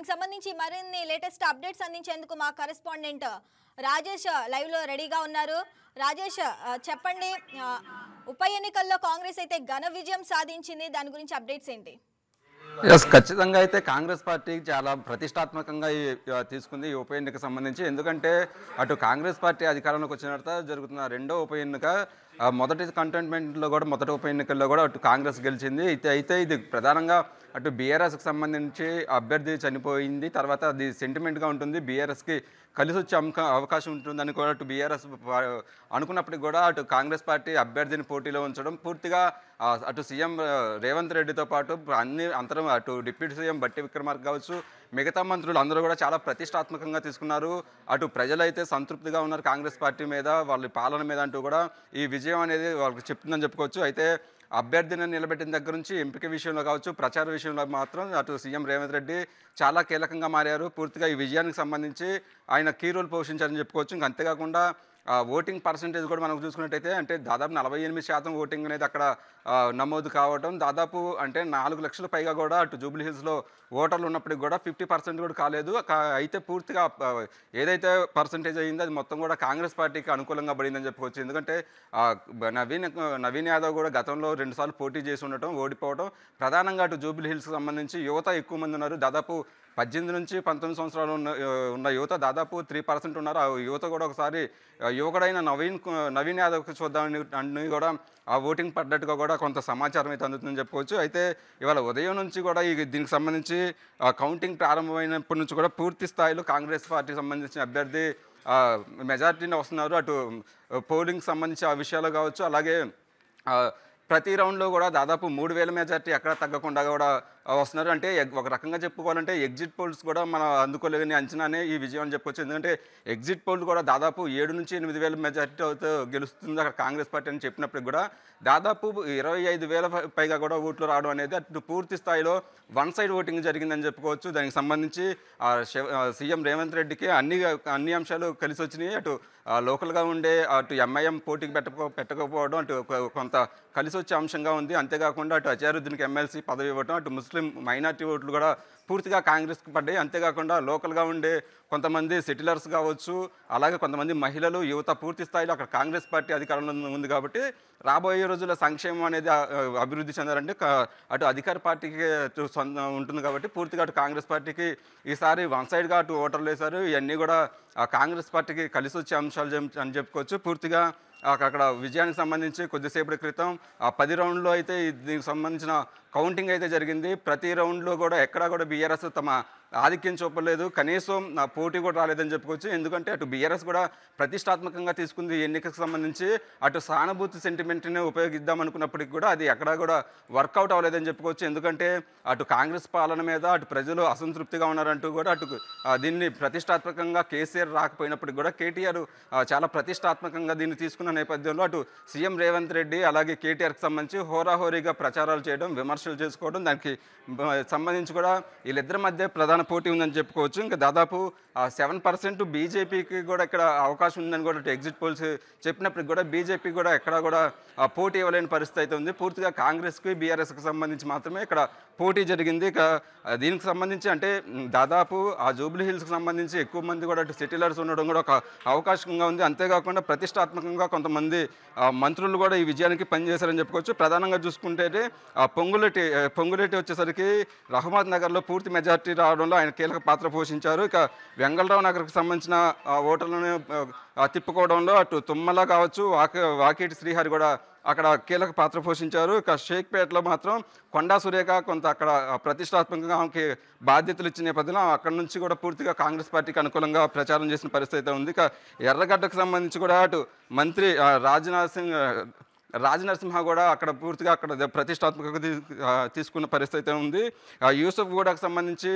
దీనికి సంబంధించి మరిన్ని లేటెస్ట్ అప్డేట్స్ అందించేందుకు మా కరెస్పాండెంట్ రాజేష్ లైవ్ లో రెడీగా ఉన్నారు. రాజేష్, చెప్పండి, ఉప ఎన్నికల్లో కాంగ్రెస్ అయితే ఘన విజయం సాధించింది, దాని గురించి అప్డేట్స్ ఏంటి? ఖచ్చితంగా అయితే కాంగ్రెస్ పార్టీ చాలా ప్రతిష్టాత్మకంగా తీసుకుంది ఈ ఉప ఎన్నికకు సంబంధించి. ఎందుకంటే అటు కాంగ్రెస్ పార్టీ అధికారంలోకి వచ్చిన తర్వాత జరుగుతున్న రెండో ఉప ఎన్నిక, మొదటి కంటోన్మెంట్లో కూడా మొదటి ఉప ఎన్నికల్లో కూడా అటు కాంగ్రెస్ గెలిచింది. అయితే ఇది ప్రధానంగా అటు బీఆర్ఎస్కి సంబంధించి అభ్యర్థి చనిపోయింది, తర్వాత అది సెంటిమెంట్గా ఉంటుంది, బీఆర్ఎస్కి కలిసి వచ్చే అవకాశం ఉంటుందని కూడా అటు బీఆర్ఎస్ అనుకున్నప్పటికీ కూడా అటు కాంగ్రెస్ పార్టీ అభ్యర్థిని పోటీలో ఉంచడం పూర్తిగా అటు సీఎం రేవంత్ రెడ్డితో పాటు అందరం అటు డిప్యూటీ సీఎం బట్టి విక్రమార్క కావచ్చు, మిగతా మంత్రులు అందరూ కూడా చాలా ప్రతిష్టాత్మకంగా తీసుకున్నారు. అటు ప్రజలైతే సంతృప్తిగా ఉన్నారు కాంగ్రెస్ పార్టీ మీద, వాళ్ళ పాలన మీద అంటూ కూడా ఈ విజయం అనేది వాళ్ళకి చెప్తుందని చెప్పుకోవచ్చు. అయితే అభ్యర్థిని నిలబెట్టిన దగ్గర నుంచి ఎంపిక విషయంలో కావచ్చు, ప్రచార విషయంలో మాత్రం అటు సీఎం రేవంత్ రెడ్డి చాలా కీలకంగా మారారు. పూర్తిగా ఈ విజయానికి సంబంధించి ఆయన కీ రోల్ పోషించారని చెప్పుకోవచ్చు. ఇంకా అంతేకాకుండా ఓటింగ్ పర్సంటేజ్ కూడా మనం చూసుకున్నట్టయితే అంటే దాదాపు 48% ఓటింగ్ అనేది అక్కడ నమోదు కావడం, దాదాపు అంటే 4 లక్షల పైగా కూడా అటు జూబ్లీ హిల్స్లో ఓటర్లు ఉన్నప్పటికి కూడా 50% కూడా కాలేదు. అయితే పూర్తిగా ఏదైతే పర్సంటేజ్ అయ్యిందో అది మొత్తం కూడా కాంగ్రెస్ పార్టీకి అనుకూలంగా పడిందని చెప్పుకోవచ్చు. ఎందుకంటే నవీన్ యాదవ్ కూడా గతంలో 2 సార్లు పోటీ చేసి ఉండటం, ఓడిపోవడం, ప్రధానంగా అటు జూబ్లీ హిల్స్కి సంబంధించి యువత ఎక్కువ మంది ఉన్నారు. దాదాపు 18 నుంచి 19 సంవత్సరాలు ఉన్న యువత దాదాపు 3% ఉన్నారు. ఆ యువత కూడా ఒకసారి యువకుడైన నవీన్ యాదవ్కి చూద్దామని అన్ని కూడా ఆ ఓటింగ్ పడ్డట్టుగా కూడా కొంత సమాచారం అయితే అందుతుందని చెప్పుకోవచ్చు. అయితే ఇవాళ ఉదయం నుంచి కూడా దీనికి సంబంధించి కౌంటింగ్ ప్రారంభమైనప్పటి నుంచి కూడా పూర్తి స్థాయిలో కాంగ్రెస్ పార్టీకి సంబంధించిన అభ్యర్థి మెజారిటీని వస్తున్నారు. అటు పోలింగ్కి సంబంధించి ఆ విషయాలు కావచ్చు, అలాగే ప్రతి రౌండ్లో కూడా దాదాపు 3000 మెజార్టీ ఎక్కడ తగ్గకుండా కూడా వస్తున్నారు. అంటే ఒక రకంగా చెప్పుకోవాలంటే ఎగ్జిట్ పోల్స్ కూడా మనం అందుకోలేని అంచనానే ఈ విజయం అని చెప్పుకోవచ్చు. ఎందుకంటే ఎగ్జిట్ పోల్ కూడా దాదాపు 7 నుంచి 8,000 మెజార్టీతో గెలుస్తుంది అక్కడ కాంగ్రెస్ పార్టీ అని చెప్పినప్పటికి కూడా దాదాపు 25,000 పైగా కూడా ఓట్లు రావడం అనేది అటు పూర్తి స్థాయిలో వన్ సైడ్ ఓటింగ్ జరిగిందని చెప్పుకోవచ్చు. దానికి సంబంధించి సీఎం రేవంత్ రెడ్డికి అన్ని అంశాలు కలిసి వచ్చినాయి. అటు లోకల్గా ఉండే అటు ఎంఐఎం పోటీకి పెట్టకపోవడం అటు కొంత కలిసి వచ్చే అంశంగా ఉంది. అంతేకాకుండా అటు అజారుద్దీన్కి ఎమ్మెల్సీ పదవి ఇవ్వడం, అటు ముస్లిం మైనార్టీ ఓట్లు కూడా పూర్తిగా కాంగ్రెస్కి పడ్డాయి. అంతేకాకుండా లోకల్గా ఉండే కొంతమంది సెటిలర్స్ కావచ్చు, అలాగే కొంతమంది మహిళలు, యువత పూర్తి స్థాయిలో అక్కడ కాంగ్రెస్ పార్టీ అధికారంలో ఉంది. కాబట్టి రాబోయే రోజుల్లో సంక్షేమం అనేది అభివృద్ధి చెందాలంటే అటు అధికార పార్టీకి ఉంటుంది. కాబట్టి పూర్తిగా అటు కాంగ్రెస్ పార్టీకి ఈసారి వన్ సైడ్గా అటు ఓటర్లు వేశారు. ఇవన్నీ కూడా కాంగ్రెస్ పార్టీకి కలిసి వచ్చే అంశాలు అని చెప్పుకోవచ్చు. పూర్తిగా అక్కడ విజయానికి సంబంధించి కొద్దిసేపటి క్రితం 10 రౌండ్లో అయితే దీనికి సంబంధించిన కౌంటింగ్ అయితే జరిగింది. ప్రతి రౌండ్లో కూడా ఎక్కడా కూడా బీఆర్ఎస్ తమ ఆధిక్యం చూపలేదు, కనీసం పోటీ కూడా రాలేదని చెప్పుకోవచ్చు. ఎందుకంటే అటు బీఆర్ఎస్ కూడా ప్రతిష్టాత్మకంగా తీసుకుంది ఎన్నికకు సంబంధించి, అటు సానుభూతి సెంటిమెంట్ని ఉపయోగిద్దాం అనుకున్నప్పటికి కూడా అది ఎక్కడా కూడా వర్కౌట్ అవ్వలేదని చెప్పుకోవచ్చు. ఎందుకంటే అటు కాంగ్రెస్ పాలన మీద అటు ప్రజలు అసంతృప్తిగా ఉన్నారంటూ కూడా అటు దీన్ని ప్రతిష్టాత్మకంగా కేసీఆర్ రాకపోయినప్పటికి కూడా కేటీఆర్ చాలా ప్రతిష్టాత్మకంగా దీన్ని తీసుకున్న నేపథ్యంలో అటు సీఎం రేవంత్ రెడ్డి అలాగే కేటీఆర్కి సంబంధించి హోరాహోరీగా ప్రచారాలు చేయడం, విమర్శలు చేసుకోవడం, దానికి సంబంధించి కూడా వీళ్ళిద్దరి మధ్య ప్రధాన పోటీ ఉందని చెప్పుకోవచ్చు. ఇంకా దాదాపు 7% బీజేపీకి కూడా ఇక్కడ అవకాశం ఉందని కూడా ఎగ్జిట్ పోల్స్ చెప్పినప్పటికి కూడా బీజేపీ కూడా ఎక్కడా కూడా పోటీ ఇవ్వలేని పరిస్థితి అయితే ఉంది. పూర్తిగా కాంగ్రెస్కి బీఆర్ఎస్కి సంబంధించి మాత్రమే ఇక్కడ పోటీ జరిగింది. ఇక దీనికి సంబంధించి అంటే దాదాపు ఆ జూబ్లీ హిల్స్కి సంబంధించి ఎక్కువ మంది కూడా అటు సెటిలర్స్ ఉండడం కూడా ఒక అవకాశంగా ఉంది. అంతేకాకుండా ప్రతిష్టాత్మకంగా కొంతమంది మంత్రులు కూడా ఈ విజయానికి పనిచేశారని చెప్పుకోవచ్చు. ప్రధానంగా చూసుకుంటే పొంగులేటి వచ్చేసరికి రహమత్ నగర్లో పూర్తి మెజార్టీ రావడంలో ఆయన కీలక పాత్ర పోషించారు. ఇక వెంగళరావు నగర్కి సంబంధించిన ఓటర్లను తిప్పుకోవడంలో అటు తుమ్మల కావచ్చు, వాకేటి శ్రీహరి కూడా అక్కడ కీలక పాత్ర పోషించారు. ఇక షేక్పేటలో మాత్రం కొండా సురేఖ కొంత అక్కడ ప్రతిష్టాత్మకంగా ఆమెకి బాధ్యతలు ఇచ్చిన నేపథ్యంలో అక్కడ నుంచి కూడా పూర్తిగా కాంగ్రెస్ పార్టీకి అనుకూలంగా ప్రచారం చేసిన పరిస్థితి ఉంది. ఇక ఎర్రగడ్డకు సంబంధించి కూడా అటు మంత్రి రాజనరసింహ కూడా అక్కడ పూర్తిగా అక్కడ ప్రతిష్టాత్మకంగా తీసుకున్న పరిస్థితి ఉంది. యూసఫ్ గూడకు సంబంధించి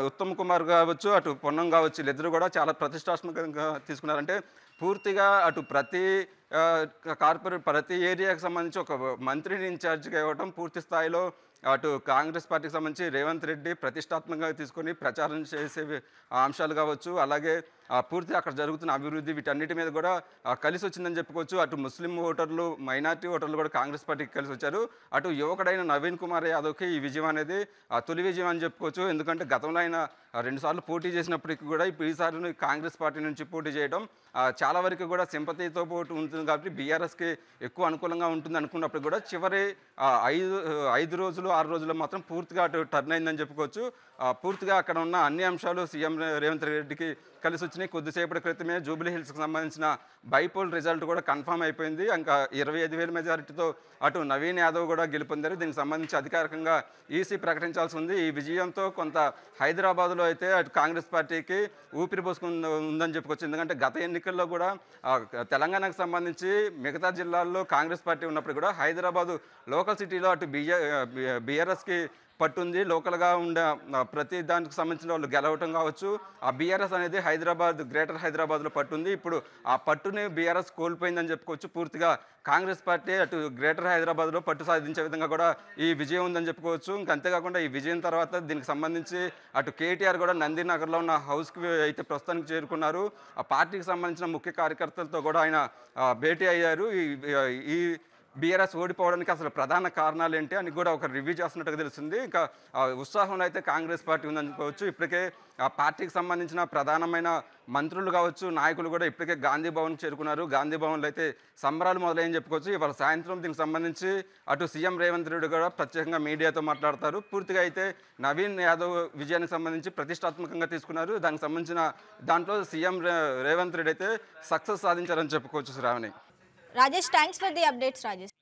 ఉత్తమ్ కుమార్ కావచ్చు, అటు పొన్నం కావచ్చు, వీళ్ళిద్దరూ కూడా చాలా ప్రతిష్టాత్మకంగా తీసుకున్నారంటే పూర్తిగా అటు ప్రతి ఏరియాకి సంబంధించి ఒక మంత్రిని ఇన్ఛార్జ్గా ఇవ్వడం, పూర్తి స్థాయిలో అటు కాంగ్రెస్ పార్టీకి సంబంధించి రేవంత్ రెడ్డి ప్రతిష్టాత్మకంగా తీసుకొని ప్రచారం చేసే అంశాలు కావచ్చు, అలాగే పూర్తిగా అక్కడ జరుగుతున్న అభివృద్ధి వీటన్నిటి మీద కూడా కలిసి వచ్చిందని చెప్పుకోవచ్చు. అటు ముస్లిం ఓటర్లు, మైనార్టీ ఓటర్లు కూడా కాంగ్రెస్ పార్టీకి కలిసి వచ్చారు. అటు యువకుడైన నవీన్ కుమార్ యాదవ్కి ఈ విజయం అనేది తొలి విజయం అని చెప్పుకోవచ్చు. ఎందుకంటే గతంలో ఆయన 2 సార్లు పోటీ చేసినప్పటికీ కూడా ఇప్పుడు ఈసారి కాంగ్రెస్ పార్టీ నుంచి పోటీ చేయడం చాలా వరకు కూడా సింపతితో పోటీ ఉంటుంది కాబట్టి బీఆర్ఎస్కి ఎక్కువ అనుకూలంగా ఉంటుంది అనుకున్నప్పుడు కూడా చివరి 5 రోజులు 6 రోజుల్లో మాత్రం పూర్తిగా అటు టర్న్ అయిందని చెప్పుకోవచ్చు. పూర్తిగా అక్కడ ఉన్న అన్ని అంశాలు సీఎం రేవంత్ రెడ్డికి కలిసి వచ్చినాయి. కొద్దిసేపటి క్రితమే జూబ్లీ హిల్స్కి సంబంధించిన బైపోల్ రిజల్ట్ కూడా కన్ఫర్మ్ అయిపోయింది. ఇంకా 25,000 మెజారిటీతో అటు నవీన్ యాదవ్ కూడా గెలుపొందారు. దీనికి సంబంధించి అధికారికంగా ఈసీ ప్రకటించాల్సి ఉంది. ఈ విజయంతో కొంత హైదరాబాద్లో అయితే అటు కాంగ్రెస్ పార్టీకి ఊపిరి పోసుకుందని చెప్పుకోవచ్చు. ఎందుకంటే గత ఎన్నికల్లో కూడా తెలంగాణకు సంబంధించి మిగతా జిల్లాల్లో కాంగ్రెస్ పార్టీ ఉన్నప్పుడు కూడా హైదరాబాదు లోకల్ సిటీలో అటు బీఆర్ఎస్కి పట్టుంది. లోకల్గా ఉండే ప్రతి దానికి సంబంధించిన వాళ్ళు గెలవటం కావచ్చు. ఆ బీఆర్ఎస్ అనేది గ్రేటర్ హైదరాబాద్లో పట్టుంది. ఇప్పుడు ఆ పట్టుని బీఆర్ఎస్ కోల్పోయిందని చెప్పుకోవచ్చు. పూర్తిగా కాంగ్రెస్ పార్టీ అటు గ్రేటర్ హైదరాబాద్లో పట్టు సాధించే విధంగా కూడా ఈ విజయం ఉందని చెప్పుకోవచ్చు. ఇంకా అంతేకాకుండా ఈ విజయం తర్వాత దీనికి సంబంధించి అటు కేటీఆర్ కూడా నందినగర్లో ఉన్న హౌస్కి అయితే ప్రస్తుతానికి చేరుకున్నారు. ఆ పార్టీకి సంబంధించిన ముఖ్య కార్యకర్తలతో కూడా ఆయన భేటీ అయ్యారు. ఈ బీఆర్ఎస్ ఓడిపోవడానికి అసలు ప్రధాన కారణాలు ఏంటి అని కూడా ఒక రివ్యూ చేస్తున్నట్టుగా తెలుస్తుంది. ఇంకా ఉత్సాహంలో అయితే కాంగ్రెస్ పార్టీ ఉందనుకోవచ్చు. ఇప్పటికే ఆ పార్టీకి సంబంధించిన ప్రధానమైన మంత్రులు కావచ్చు, నాయకులు కూడా ఇప్పటికే గాంధీ భవన్కి చేరుకున్నారు. గాంధీ భవన్లో అయితే సంబరాలు మొదలయ్యని చెప్పుకోవచ్చు. ఇవాళ సాయంత్రం దీనికి సంబంధించి అటు సీఎం రేవంత్ రెడ్డి కూడా ప్రత్యేకంగా మీడియాతో మాట్లాడతారు. పూర్తిగా అయితే నవీన్ యాదవ్ విజయానికి సంబంధించి ప్రతిష్టాత్మకంగా తీసుకున్నారు. దానికి సంబంధించిన దాంట్లో సీఎం రేవంత్ రెడ్డి అయితే సక్సెస్ సాధించారని చెప్పుకోవచ్చు. Shravani, Rajesh, thanks for the updates Rajesh.